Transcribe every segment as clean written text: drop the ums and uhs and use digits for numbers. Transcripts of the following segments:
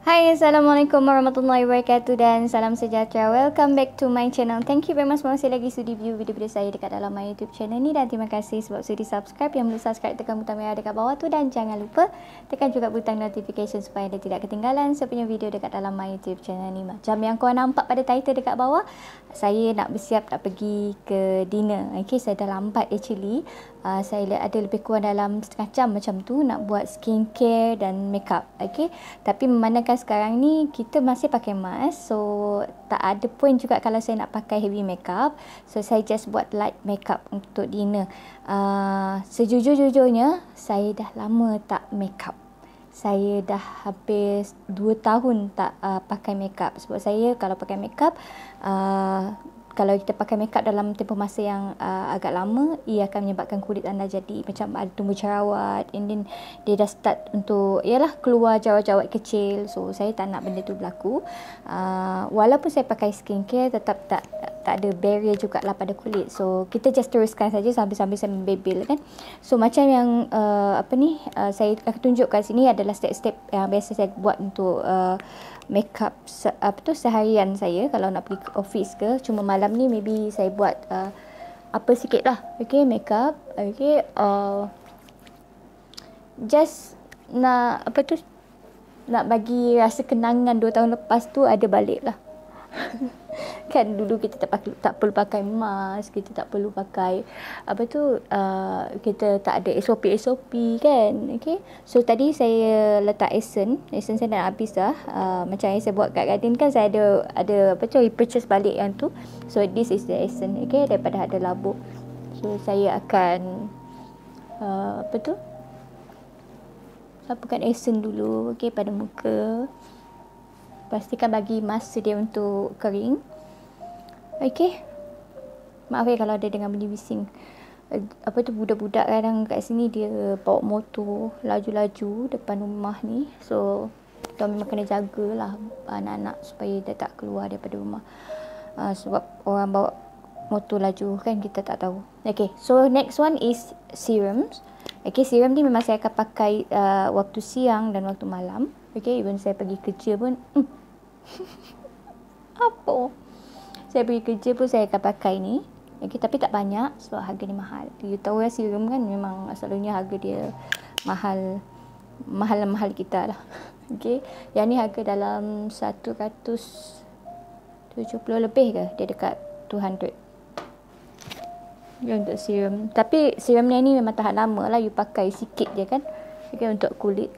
Hai, Assalamualaikum warahmatullahi wabarakatuh dan salam sejahtera. Welcome back to my channel. Thank you very much masih lagi sudi view video-video saya dekat dalam my YouTube channel ni, dan terima kasih sebab sudi subscribe. Yang belum subscribe, tekan butang merah dekat bawah tu, dan jangan lupa tekan juga butang notification supaya anda tidak ketinggalan saya punya video dekat dalam my YouTube channel ni. Macam yang korang nampak pada title dekat bawah, saya nak bersiap nak pergi ke dinner. Okay, saya dah lambat actually. Saya ada lebih kurang dalam setengah jam macam tu nak buat skincare dan makeup. Okay, tapi memandangkan sekarang ni kita masih pakai mask, so tak ada point juga kalau saya nak pakai heavy makeup. So saya just buat light makeup untuk dinner. Sejujur-jujurnya saya dah lama tak makeup. Saya dah hampir 2 tahun tak pakai makeup. Sebab saya kalau pakai makeup, kalau kita pakai makeup dalam tempoh masa yang agak lama, ia akan menyebabkan kulit anda jadi macam ada tumbuh jerawat, and then dia dah start untuk keluar jerawat-jerawat kecil. So saya tak nak benda tu berlaku. Walaupun saya pakai skincare, tetap tak ada barrier jugalah pada kulit. So kita just teruskan saja sambil-sambil saya membebel kan. So macam yang saya akan tunjuk kat sini adalah step-step yang biasa saya buat untuk makeup seharian saya kalau nak pergi ke office ke. Cuma malam ni maybe saya buat apa sikit lah. Okay, makeup. Okay, just nak nak bagi rasa kenangan 2 tahun lepas tu ada balik lah. Kan dulu kita tak perlu pakai mask, kita tak perlu pakai kita tak ada SOP kan. Okay, so tadi saya letak essence saya dah habis dah. Macam yang saya buat kat garden kan, saya ada repurchase balik yang tu. So this is the essence, okay, daripada ada labuk. So saya akan sapukan essence dulu, okay, pada muka. Pastikan bagi masa dia untuk kering. Okey. Maaf kalau ada dengar bunyi bising. Budak-budak kadang kat sini dia bawa motor laju-laju depan rumah ni. So kita memang kena jagalah anak-anak supaya dia tak keluar daripada rumah. Sebab orang bawa motor laju kan, kita tak tahu. Okey, so next one is serums. Okey, serum ni memang saya akan pakai waktu siang dan waktu malam. Okey, even saya pergi kerja pun saya pergi kerja pun saya akan pakai ni. Okay, tapi tak banyak sebab harga ni mahal. You tahu ya, serum kan memang selalunya harga dia mahal kita lah. Okay, yang ni harga dalam 170 lebih ke, dia dekat 200 ya untuk serum. Tapi serum ni memang tahan lama lah, you pakai sikit je kan. Okay, untuk kulit,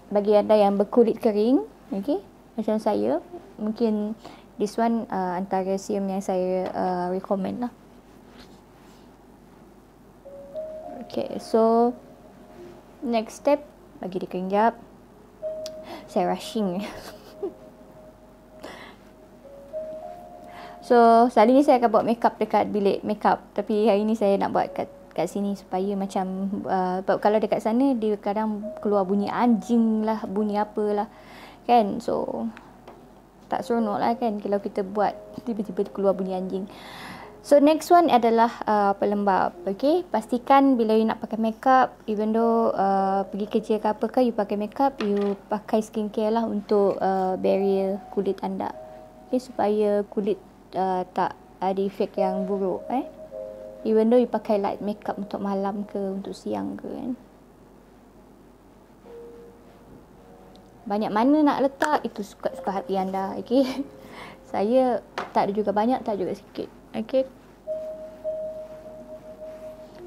bagi anda yang berkulit kering, okay, macam saya, mungkin this one antara serum yang saya recommend lah. Okay, so next step, bagi dia kering jap. Saya rushing. So selalunya saya akan buat makeup dekat bilik makeup, tapi hari ni saya nak buat kat sini supaya macam kalau dekat sana dia kadang keluar bunyi anjing lah, bunyi apalah kan. So tak seronok lah kan kalau kita buat tiba-tiba keluar bunyi anjing. So next one adalah pelembab. Okay, pastikan bila you nak pakai makeup, even though pergi kerja ke apa ke, you pakai makeup, you pakai skincare lah untuk barrier kulit anda. Okay, supaya kulit tak ada efek yang buruk. Even though you pakai light makeup untuk malam ke untuk siang ke kan. Banyak mana nak letak, itu suka hati anda. Okay, saya tak ada juga banyak, tak juga sikit. Okay,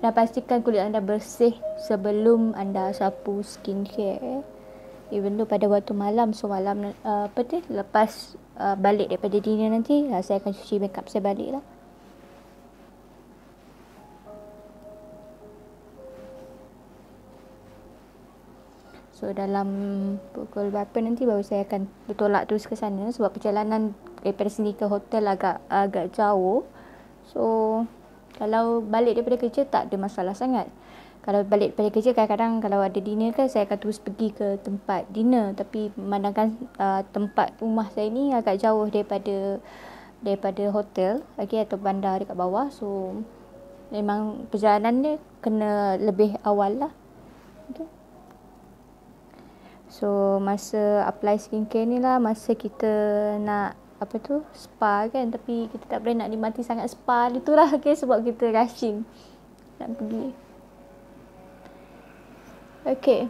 dan pastikan kulit anda bersih sebelum anda sapu skincare. Even though pada waktu malam, so malam lepas balik daripada dinner nanti, saya akan cuci makeup saya balik lah. So dalam pukul berapa nanti baru saya akan bertolak terus ke sana, sebab perjalanan daripada sini ke hotel agak jauh. So kalau balik daripada kerja tak ada masalah sangat. Kalau balik daripada kerja, kadang-kadang kalau ada dinner kan, saya akan terus pergi ke tempat dinner. Tapi memandangkan tempat rumah saya ni agak jauh daripada hotel, atau bandar dekat bawah. So memang perjalanan dia kena lebih awal lah. Okay. So masa apply skincare ni lah masa kita nak apa tu spa kan, tapi kita tak boleh nak nikmati sangat spa tu lah, okay, sebab kita rushing nak pergi. Okay.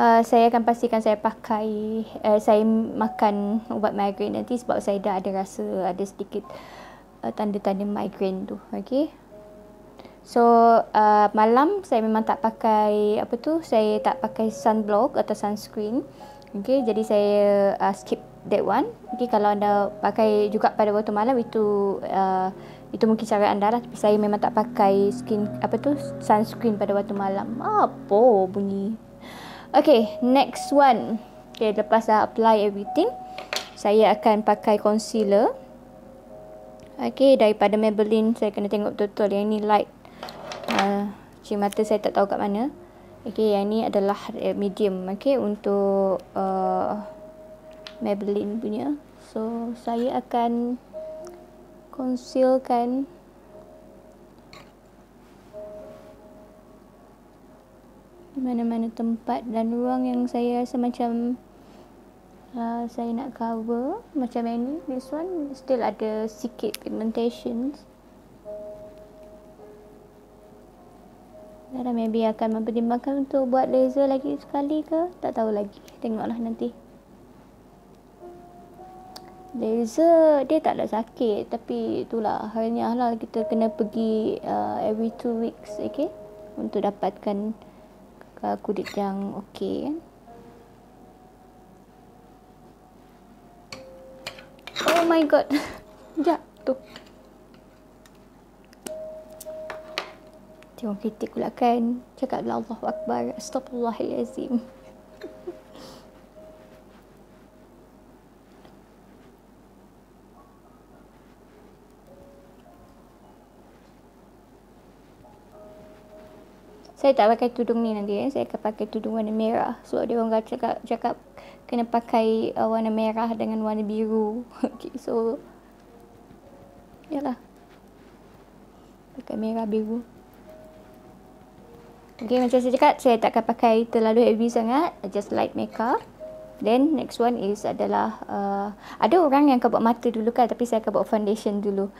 Saya akan pastikan saya pakai saya makan ubat migraine nanti, sebab saya dah ada rasa ada sedikit tanda-tanda migraine tu. Okay. So malam saya memang tak pakai apa tu, saya tak pakai sunblock atau sunscreen. Okay, jadi saya skip that one. Okay, kalau anda pakai juga pada waktu malam itu mungkin cara anda lah, tapi saya memang tak pakai sunscreen pada waktu malam. Apa bunyi? Okay, next one. Okay, lepas dah apply everything, saya akan pakai concealer. Okay, daripada Maybelline. Saya kena tengok betul-betul yang ni light. Cik mata saya tak tahu kat mana. Okay, yang ni adalah medium. Okay, untuk Maybelline punya. So, saya akan concealkan mana-mana tempat dan ruang yang saya rasa macam saya nak cover. Macam yang ni, this one still ada sikit pigmentations. Dan maybe akan mempertimbangkan untuk buat laser lagi sekali ke, tak tahu lagi, tengoklah nanti. Laser dia taklah sakit, tapi itulah halnya lah, kita kena pergi every 2 weeks, okay, untuk dapatkan kulit yang okey kan. Oh my god. Jatuh. Tengok kritik pula kan. Cakaplah Allahu Akbar. Astaghfirullahalazim. Saya tak pakai tudung ni nanti saya akan pakai tudung warna merah. So dia orang cakap kena pakai warna merah dengan warna biru. Okay, so yalah. Pakai merah biru. Okay, macam saya cakap, saya tak akan pakai terlalu heavy sangat, just light makeup. Then next one is adalah ada orang yang akan buat mata dulu kan, tapi saya akan buat foundation dulu.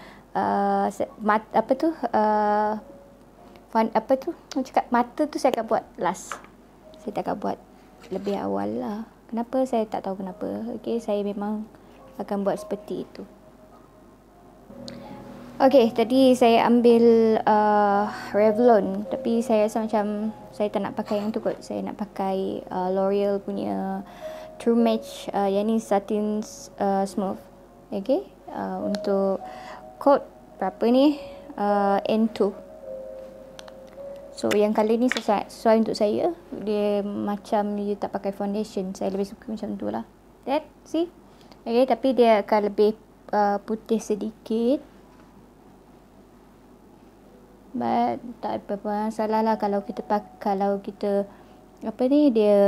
Cakap mata tu saya akan buat last. Saya tak akan buat lebih awal lah. Kenapa? Saya tak tahu kenapa. Okay, saya memang akan buat seperti itu. Okay, tadi saya ambil Revlon, tapi saya rasa macam saya tak nak pakai yang tu kot. Saya nak pakai L'Oreal punya True Match, yang ni Satin Smooth. Okay, untuk coat berapa ni? N2. So yang colour ni sesuai untuk saya. Dia macam you tak pakai foundation. Saya lebih suka macam tu lah. That, see? Okay, tapi dia akan lebih putih sedikit. But tak apa masalah lah kalau kita dia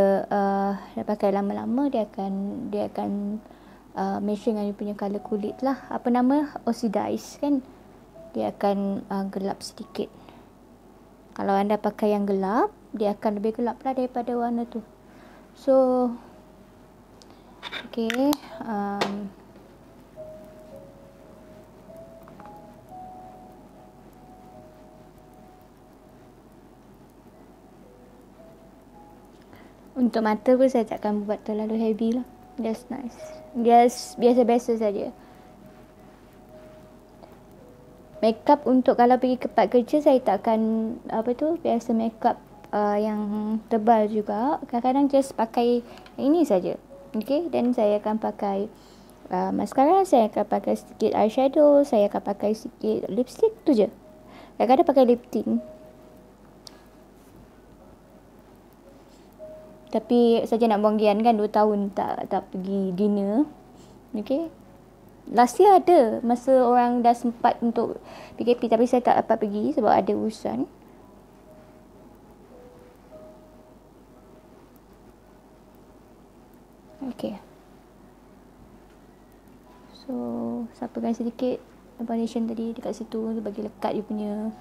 pakai lama-lama, dia akan match dengan you punya colour kulit lah. Apa nama? Oxidize kan. Dia akan gelap sedikit. Kalau anda pakai yang gelap, dia akan lebih gelap lah daripada warna tu. So, okay. Untuk mata pun saya takkan buat terlalu heavy lah. Just nice. Just biasa-biasa saja. Makeup untuk kalau pergi ke tempat kerja, saya takkan biasa makeup yang tebal juga. Kadang-kadang just pakai ini saja. Okay, dan saya akan pakai mascara, saya akan pakai sikit eyeshadow, saya akan pakai sikit lipstick, tu je. Kadang-kadang pakai lip tint. Tapi saja nak buang gian kan, 2 tahun tak pergi dinner. Okay. Last year ada masa orang dah sempat untuk PKP, tapi saya tak dapat pergi sebab ada urusan. Okay. So, sapakan sedikit foundation tadi dekat situ bagi lekat dia punya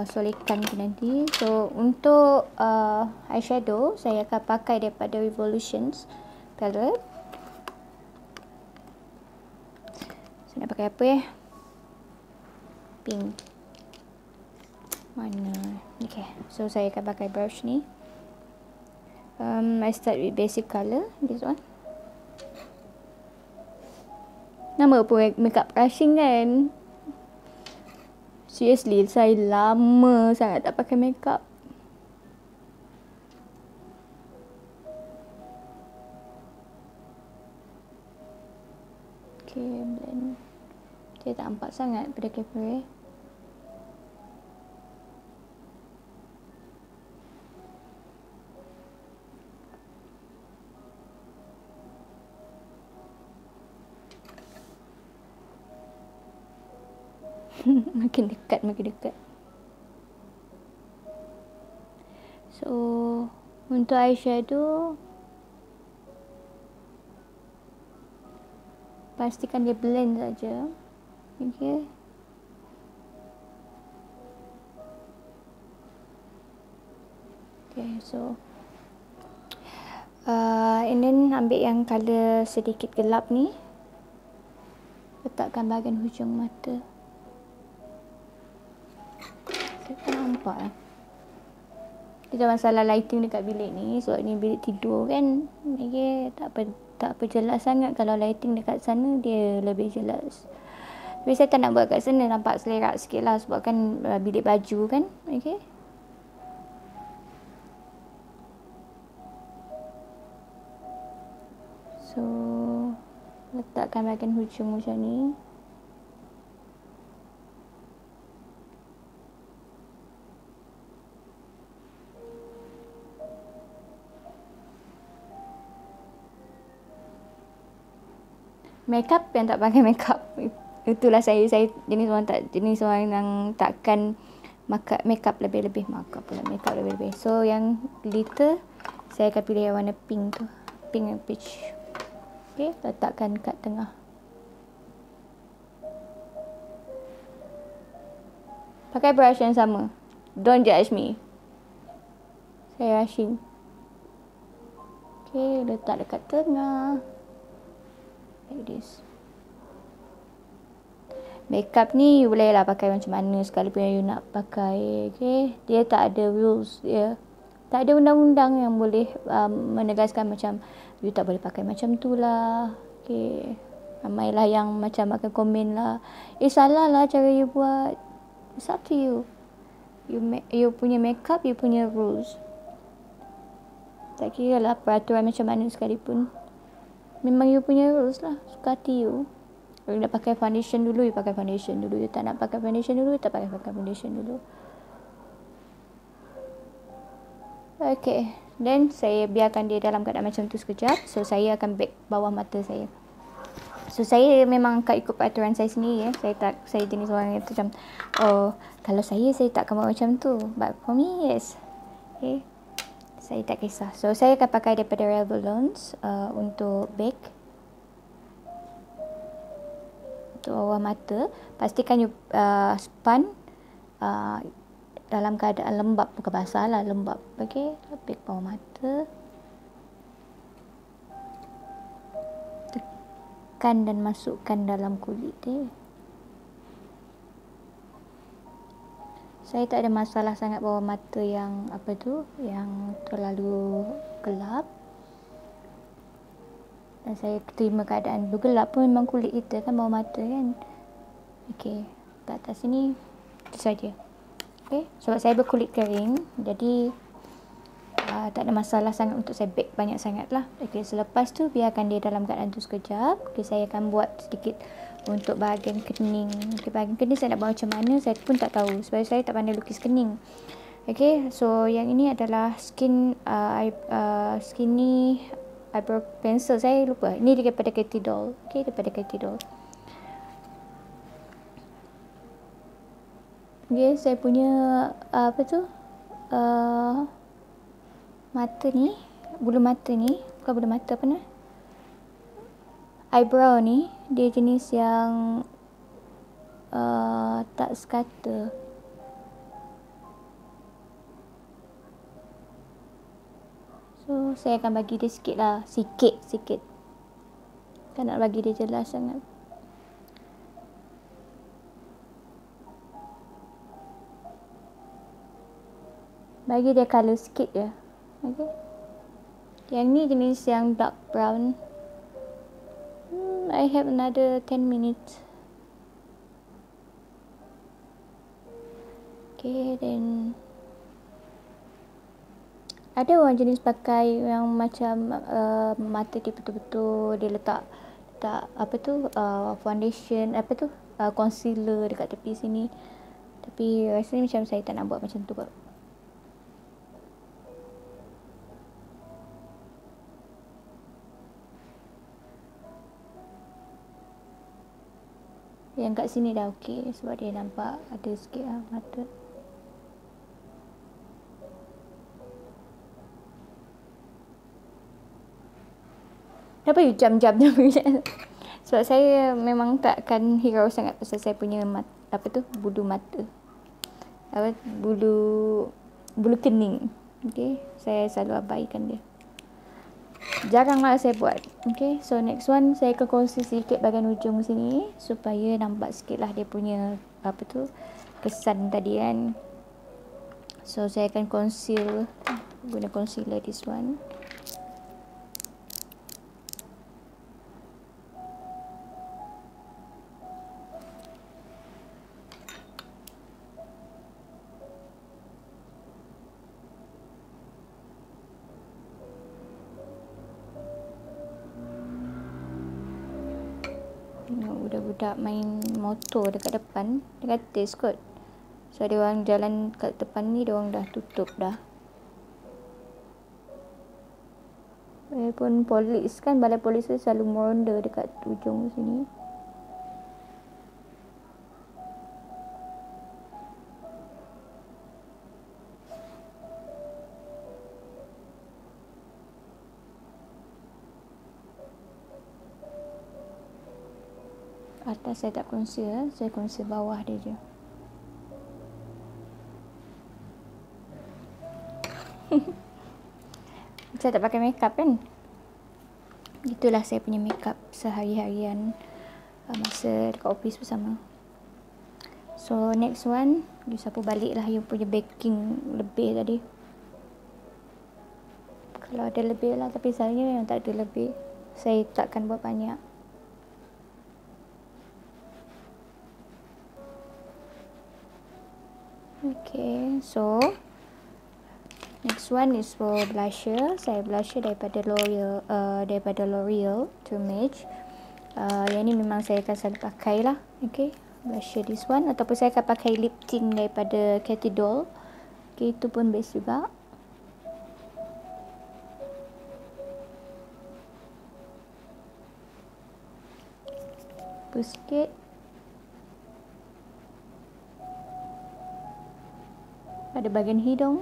solehkan tu nanti. So untuk eyeshadow saya akan pakai daripada Revolutions palette. Saya nak pakai apa ya? Pink. Mana? Okay, so saya akan pakai brush ni. I start with basic colour, this one. Nama pun makeup brushing kan. Seriously, saya lama sangat tak pakai makeup. Okay, blend. Dia tak nampak sangat pada kamera. makin dekat. So untuk eyeshadow, pastikan dia blend saja. Okay. Okay, so and then ambil yang colour sedikit gelap ni, letakkan bahagian hujung mata. Saya tak nampak Kita masalah lighting dekat bilik ni. Sebab ni bilik tidur kan. Okay, tak apa jelas sangat. Kalau lighting dekat sana dia lebih jelas. Tapi saya tak nak buat kat sana, nampak selerak sikit lah. Sebab kan bilik baju kan. Okay. So letakkan bahagian hujung macam ni. Makeup yang tak pakai makeup, itulah saya jenis orang yang takkan makeup lebih-lebih. So yang glitter saya akan pilih yang warna pink tu, pink and peach. Okay, letakkan kat tengah. Pakai brush yang sama, don't judge me, saya rushing. Okay, letak dekat tengah like this. Makeup ni you boleh lah pakai macam mana sekalipun yang you nak pakai. Okay, dia tak ada rules, dia tak ada undang-undang yang boleh menegaskan macam you tak boleh pakai macam tu lah. Okay, ramailah yang macam akan komen lah, salah lah cara you buat. It's up to you. You punya makeup, you punya rules. Tak kira lah peraturan macam mana sekalipun, memang you punya rules lah, suka hati you. Kalau nak pakai foundation dulu, you pakai foundation dulu. You tak nak pakai foundation dulu, you tak pakai foundation dulu. Okay, then saya biarkan dia dalam keadaan macam tu sekejap. So saya akan bake bawah mata saya. So saya memang akan ikut peraturan saya sendiri ya. Saya jenis orang yang macam, oh kalau saya tak akan buat macam tu. But for me, yes. Okay, saya tak kisah. So saya akan pakai daripada Revlons untuk bake. Untuk bawah mata, pastikan you span dalam keadaan lembap, bukan basah lah, lembap. Okay, bake bawah mata. Tekan dan masukkan dalam kulit dia. Saya tak ada masalah sangat bawah mata yang yang terlalu gelap. Dan saya terima keadaan gelap pun memang kulit kita kan bawah mata kan. Okay, kat atas sini itu saja. Okay, sebab saya berkulit kering, jadi tak ada masalah sangat untuk saya bake banyak sangat lah. Okay, selepas tu biarkan dia dalam keadaan tu sekejap. Okay, saya akan buat sedikit untuk bahagian kening. Okay, bahagian kening saya nak buat macam mana saya pun tak tahu, sebab saya tak pandai lukis kening. Okay, so yang ini adalah skinny eyebrow pencil. Saya lupa, ini daripada Katy Doll. Okay, daripada Katy Doll. Okay, saya punya mata ni, bulu mata ni, bukan bulu mata, apa ni, eyebrow ni, dia jenis yang tak sekata. saya akan bagi dia sikit lah. Sikit. Kan nak bagi dia jelas sangat. Bagi dia colour sikit je. Okay. Yang ni jenis yang dark brown. I have another 10 minutes. Okay, then ada orang jenis pakai yang macam mata dia betul-betul dia letak apa tu foundation, apa tu concealer dekat tepi sini. Tapi rasanya macam saya tak nak buat macam tu kot. Yang kat sini dah okey sebab dia nampak ada sikit lah mata. Kenapa you jam-jam sebab saya memang takkan hirau sangat pasal saya punya bulu mata. Bulu kening. Okey, saya selalu abaikan dia. Jaranglah saya buat. Okay, so next one saya akan kongsi sikit bahagian ujung sini supaya nampak sikit lah dia punya kesan tadi kan. So saya akan conceal guna concealer this one. Budak-budak main motor dekat depan, dekat atas kot. So dia orang jalan kat depan ni, dia orang dah tutup dah. Walaupun polis kan, balai polis tu selalu meronda dekat ujung sini. Atas saya tak conceal, saya conceal bawah dia je. Saya tak pakai makeup kan. Itulah saya punya makeup sehari-harian masa dekat office bersama. So next one, you sapu balik lah you punya baking lebih tadi. Kalau ada lebih lah, tapi saya yang tak ada lebih. Saya takkan buat banyak. Okay, so next one is for blusher. Saya blusher daripada L'Oreal True Match. Yang ni memang saya akan selalu pakai lah. Okay, blusher this one. Ataupun saya akan pakai lip tint daripada Katy Doll. Okay, itu pun best juga. Push sikit. Pada bahagian hidung.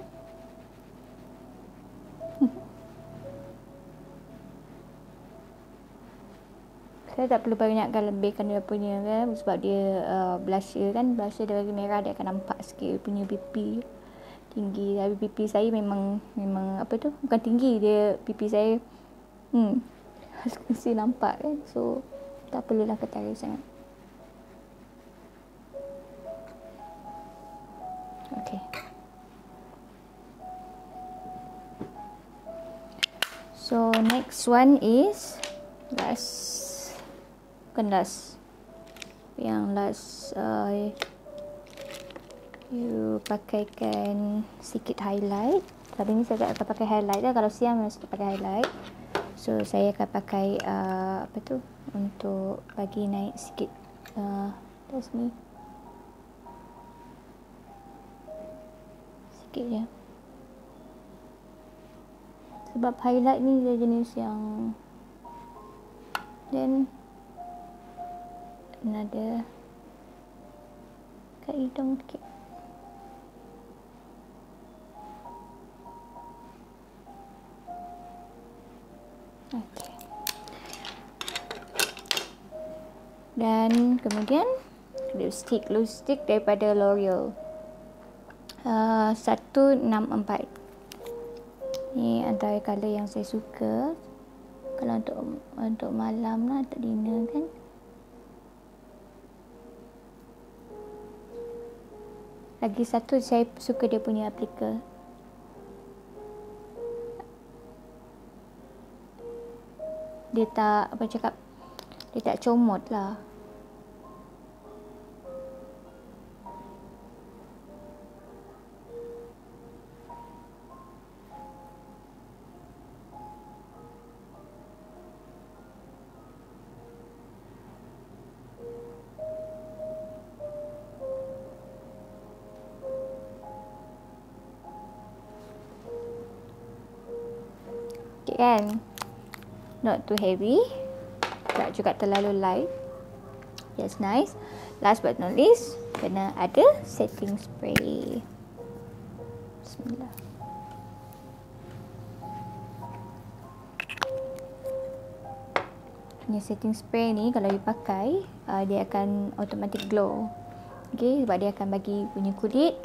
Saya tak perlu banyakkan lebihkan dia punya kan, sebab dia blusher kan. Blusher dia bagi merah, dia akan nampak sikit punya pipi tinggi. Tapi pipi saya memang bukan tinggi, dia pipi saya mesti nampak kan. So tak perlulah ketara sangat. Okay. So next one is yang last you pakaikan sikit highlight. Kali ni saya tak akan pakai highlight dah. Kalau siang mesti pakai highlight. So saya akan pakai untuk bagi naik sikit atas ni. Sikit je. Sebab highlight ni dia jenis yang then ada kat hidung sikit. Okay. Dan kemudian lipstick daripada L'Oreal 164. Ni antara colour yang saya suka. Kalau untuk malam lah, untuk dinner kan. Lagi satu saya suka dia punya apliker. Dia tak, apa cakap, dia tak comot lah. Okay kan, not too heavy, tak juga terlalu light, just nice. Last but not least, kena ada setting spray. Bismillah. Punya setting spray ni kalau dipakai, dia akan automatic glow. Okay, sebab dia akan bagi punya kulit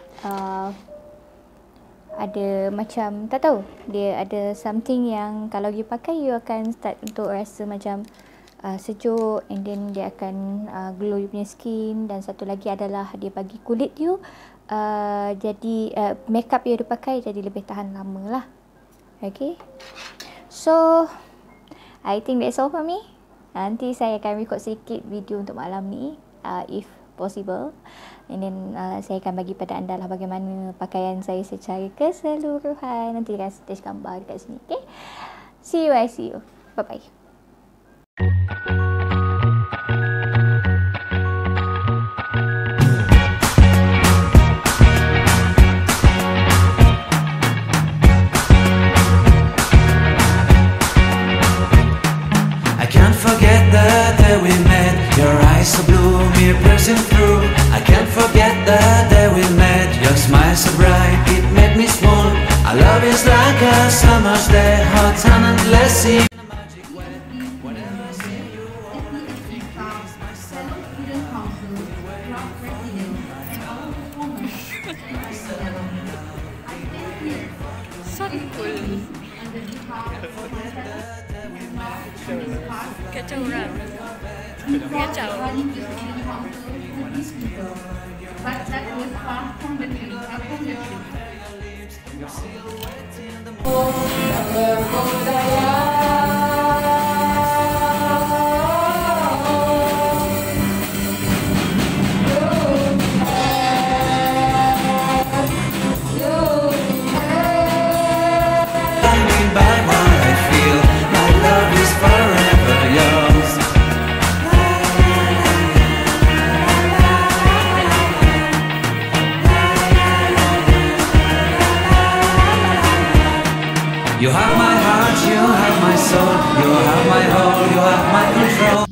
ada macam, tak tahu, dia ada something yang kalau you pakai, you akan start untuk rasa macam sejuk, and then dia akan glow you punya skin. Dan satu lagi adalah dia bagi kulit you jadi makeup you dipakai jadi lebih tahan lama lah. Okay, so I think that's all for me. Nanti saya akan record sedikit video untuk malam ni, if possible. And then saya akan bagi pada anda lah bagaimana pakaian saya secara keseluruhan. Nanti akan stage gambar dekat sini. Okay, see you, I see you. Bye bye. I can't forget the day we met. Your eyes so blue, me piercing through. I can't forget the day we met. Your smile so bright, it made me swoon. Our love is like a summer's day, hot and endless. Kacau orang. Kacau. You have my heart, you have my soul, you have my whole, you have my control.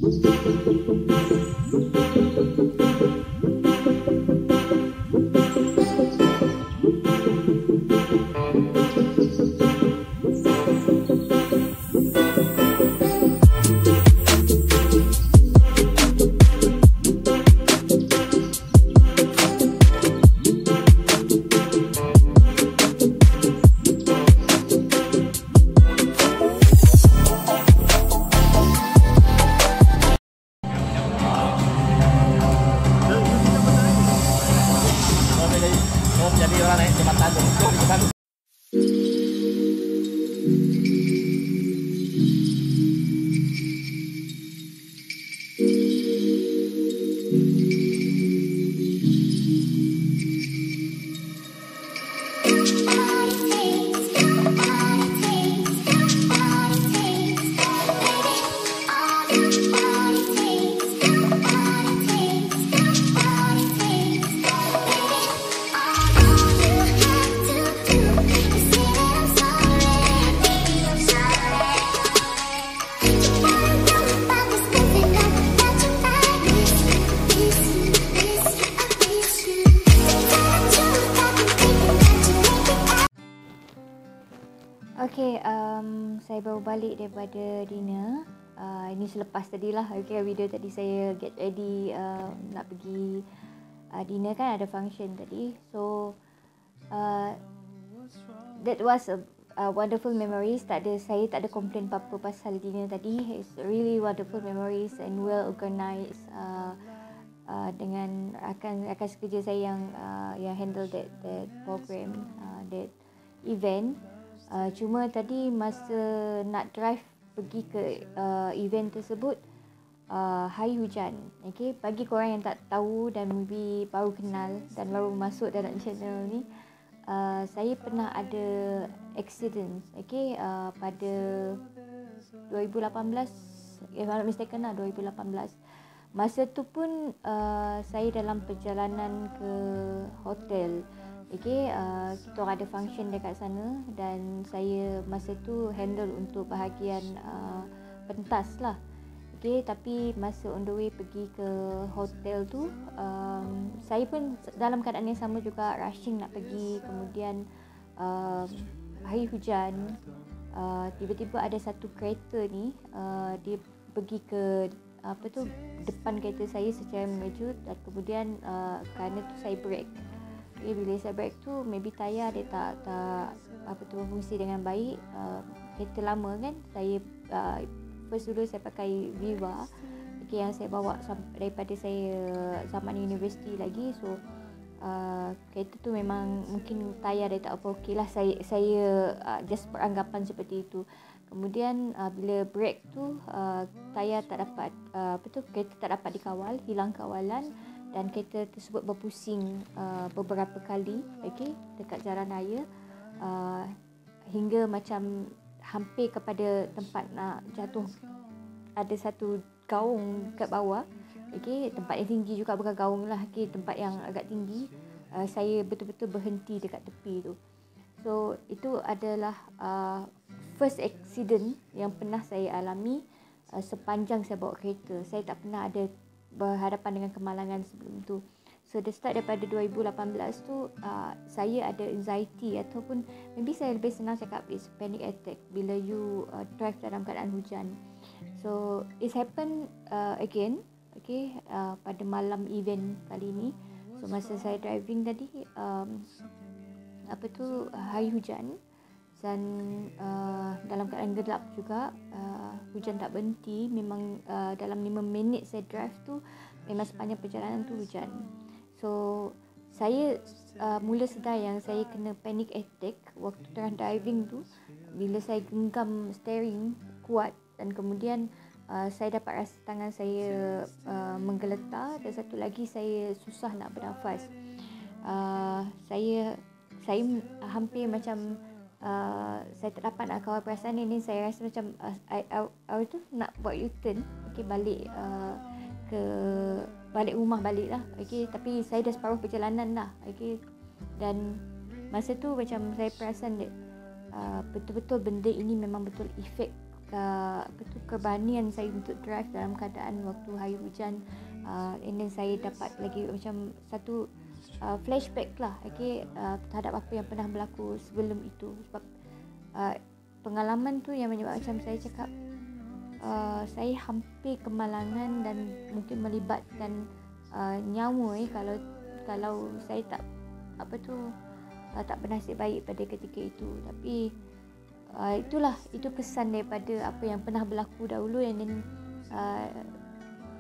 Jadi orang naik jembatan jembatan. Okay, saya baru balik daripada dinner. Ini selepas tadi lah. Okay, video tadi saya get ready nak pergi dinner kan, ada function tadi. So that was wonderful memories. Saya tak ada komplain apa-apa pasal dinner tadi. It's really wonderful memories and well organized. Dengan rakan sekerja saya yang handle that program, that event. Cuma tadi masa nak drive pergi ke event tersebut, hari hujan. Okay, bagi korang yang tak tahu dan maybe baru kenal dan baru masuk dalam channel ni, saya pernah ada accident. Okay, pada 2018, if I'm not mistaken lah, 2018. Masa tu pun saya dalam perjalanan ke hotel. Okay, kita orang ada function dekat sana dan saya masa tu handle untuk bahagian pentas lah. Okay, tapi masa on the way pergi ke hotel tu, saya pun dalam keadaan yang sama juga, rushing nak pergi. Kemudian hari hujan, tiba-tiba ada satu kereta ni, dia pergi ke depan kereta saya secara mengejut, dan kemudian kerana tu saya brake. Okay, bila saya brake tu maybe tayar dia tak berfungsi dengan baik. Kereta lama kan, saya first dulu saya pakai Viva, okay, yang saya bawa daripada saya zaman universiti lagi. So kereta tu memang mungkin tayar dia tak apa okey lah, saya just peranggapan seperti itu. Kemudian bila brake tu tayar tak dapat kereta tak dapat dikawal, hilang kawalan, dan kereta tersebut berpusing beberapa kali, okey, dekat jalan raya, hingga macam hampir kepada tempat nak jatuh. Ada satu gaung kat bawah, okey, tempat yang tinggi juga, bukan gaung lah, okey, tempat yang agak tinggi. Saya betul-betul berhenti dekat tepi tu. So itu adalah first accident yang pernah saya alami sepanjang saya bawa kereta. Saya tak pernah ada berhadapan dengan kemalangan sebelum tu. So the start daripada 2018 tu, saya ada anxiety, ataupun maybe saya lebih senang cakap it's panic attack bila you drive dalam keadaan hujan. So it happened again, okay, pada malam event kali ni. So masa saya driving tadi, hari hujan, dan dalam keadaan gelap juga, hujan tak berhenti. Memang dalam 5 minit saya drive tu, memang sepanjang perjalanan tu hujan. So saya mula sedar yang saya kena panic attack waktu tengah driving tu, bila saya genggam steering kuat, dan kemudian saya dapat rasa tangan saya menggeletar, dan satu lagi saya susah nak bernafas. Saya hampir macam saya tak dapat nak kawal perasaan ini. Saya rasa macam awal tu nak buat U-turn, okay, balik rumah balik lah, okay, tapi saya dah separuh perjalanan lah, okay. Dan masa tu macam saya perasan betul-betul benda ini memang betul efek keberanian saya untuk drive dalam keadaan waktu hari hujan. And then saya dapat lagi macam satu flashback lah, okay, terhadap apa yang pernah berlaku sebelum itu. Sebab pengalaman tu yang menyebabkan saya cakap saya hampir kemalangan, dan mungkin melibatkan nyawa kalau saya tak bernasib baik pada ketika itu. Tapi itu kesan daripada apa yang pernah berlaku dahulu. And then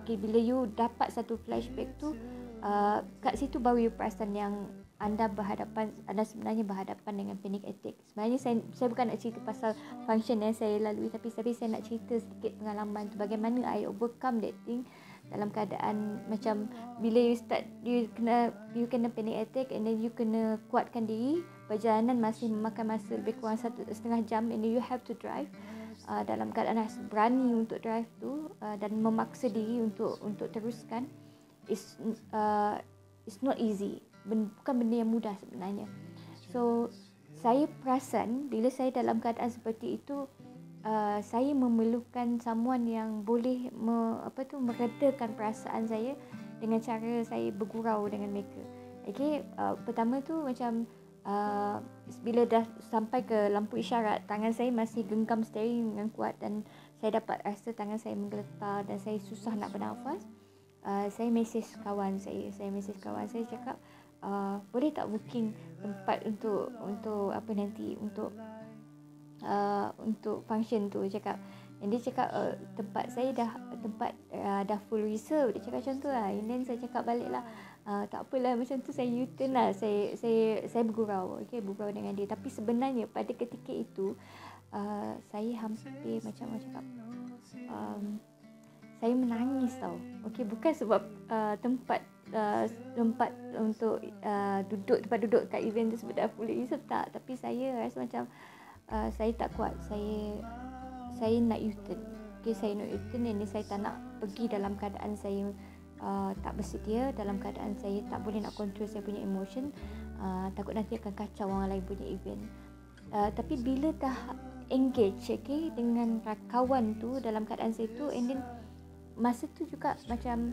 okay, bila you dapat satu flashback tu, kat situ baru you perasan yang anda sebenarnya berhadapan dengan panic attack. Sebenarnya saya bukan nak cerita pasal function yang saya lalui, tapi saya nak cerita sedikit pengalaman tu, bagaimana I overcome that thing dalam keadaan macam bila you kena panic attack, and then you kena kuatkan diri. Perjalanan masih memakan masa lebih kurang 1.5 jam, and then you have to drive dalam keadaan rasa berani untuk drive tu, dan memaksa diri untuk teruskan. It's not easy, bukan benda yang mudah sebenarnya. So saya perasan bila saya dalam keadaan seperti itu, saya memerlukan someone yang boleh meredakan perasaan saya dengan cara saya bergurau dengan mereka. Okay, pertama tu macam bila dah sampai ke lampu isyarat, tangan saya masih genggam steering dengan kuat, dan saya dapat rasa tangan saya menggeletar dan saya susah nak bernafas. Saya mesej kawan saya cakap, boleh tak booking tempat untuk untuk function tu. Cakap, and dia cakap tempat saya dah full reserve. Dia cakap macam tu lah. And then saya cakap balik lah, tak apalah, macam tu saya U-turn lah. Saya bergurau, bergurau dengan dia. Tapi sebenarnya pada ketika itu saya hampir macam cakap, saya menangis tau. Bukan sebab tempat untuk tempat duduk kat event tu sebab dah full reserve, tak. Tapi saya rasa macam saya tak kuat. Saya nak U-turn. Saya nak U-turn, dan saya tak nak pergi dalam keadaan saya tak bersedia, dalam keadaan saya tak boleh nak control saya punya emotion. Takut nanti akan kacau orang lain punya event. Tapi bila dah engage dengan kawan tu dalam keadaan saya tu, and then masa tu juga macam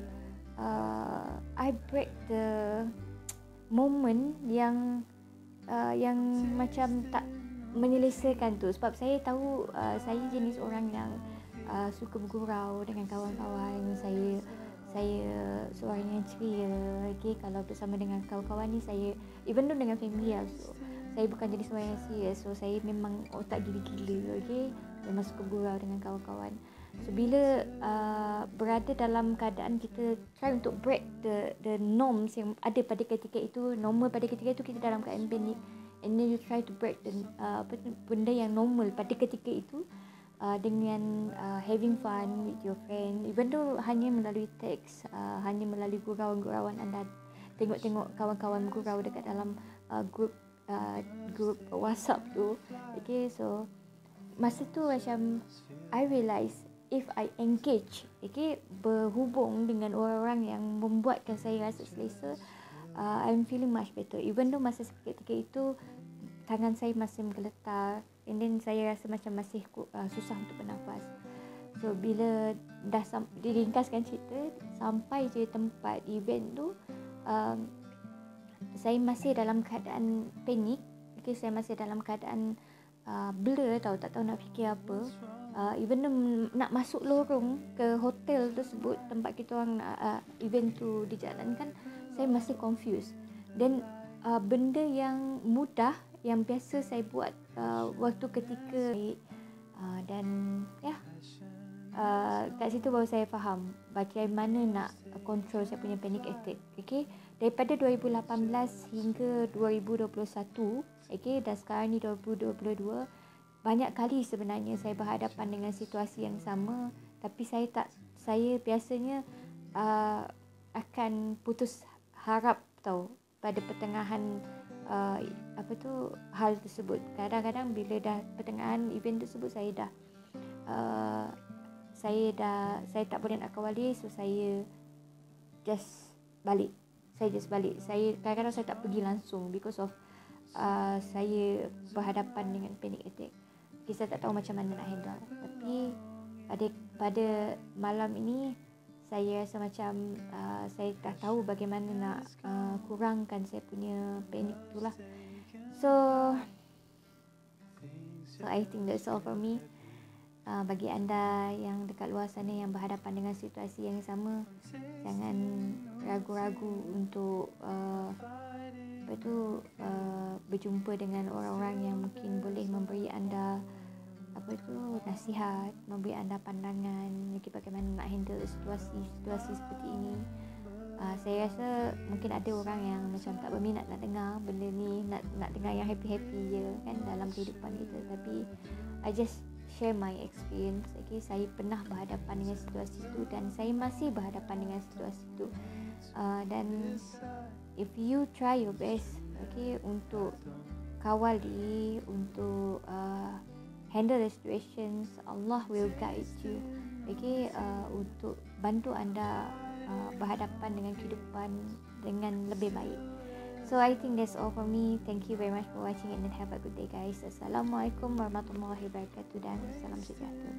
I break the moment yang macam tak menyelesaikan tu. Sebab saya tahu saya jenis orang yang suka bergurau dengan kawan-kawan. Saya seorang yang ceria. Kalau bersama dengan kawan-kawan ni, saya even though dengan family also, saya bukan jenis orang yang serius. So saya memang otak gila-gila. Memang suka bergurau dengan kawan-kawan. So bila berada dalam keadaan kita try untuk break the norms yang ada pada ketika itu, normal pada ketika itu kita dalam keadaan panik, and then you try to break the benda yang normal pada ketika itu dengan having fun with your friend, even though hanya melalui teks, hanya melalui gurauan-gurauan anda, tengok-tengok kawan-kawan bergurau dekat dalam group WhatsApp tu. So masa tu macam I realise if I engage, berhubung dengan orang-orang yang membuatkan saya rasa selesa, I'm feeling much better. Even though masa ketika itu tangan saya masih menggeletar, and then saya rasa macam masih susah untuk bernafas. So bila dah diringkaskan cerita, sampai je tempat event tu, saya masih dalam keadaan panik. Saya masih dalam keadaan blur tau, tak tahu nak fikir apa. Even nak masuk lorong ke hotel tersebut tempat kita orang event tu dijalankan, saya masih confused. Dan benda yang mudah yang biasa saya buat waktu ketika dan kat situ baru saya faham bagaimana nak control saya punya panic attack. Daripada 2018 hingga 2021, dan sekarang ni 2022, banyak kali sebenarnya saya berhadapan dengan situasi yang sama. Tapi saya biasanya akan putus harap tau pada pertengahan hal tersebut. Kadang-kadang bila dah pertengahan event tersebut, saya tak boleh nak kawali. So saya just balik. Saya kadang-kadang saya tak pergi langsung because of saya berhadapan dengan panic attack. Saya tak tahu macam mana nak handle. Tapi pada malam ini, saya rasa macam saya dah tahu bagaimana nak kurangkan saya punya panik tu lah. So I think that's all for me. Bagi anda yang dekat luar sana yang berhadapan dengan situasi yang sama, jangan ragu-ragu untuk berjumpa dengan orang-orang yang mungkin boleh memberi anda nasihat, memberi anda pandangan bagaimana nak handle situasi seperti ini. Saya rasa mungkin ada orang yang macam tak berminat nak dengar benda ni, nak dengar yang happy-happy je kan dalam kehidupan kita. Tapi I just share my experience. Saya pernah berhadapan dengan situasi itu dan saya masih berhadapan dengan situasi itu. Dan if you try your best untuk kawali, untuk handle the situations, Allah will guide you. Untuk bantu anda berhadapan dengan kehidupan dengan lebih baik. So I think that's all for me. Thank you very much for watching and have a good day guys. Assalamualaikum warahmatullahi wabarakatuh dan salam sejahtera.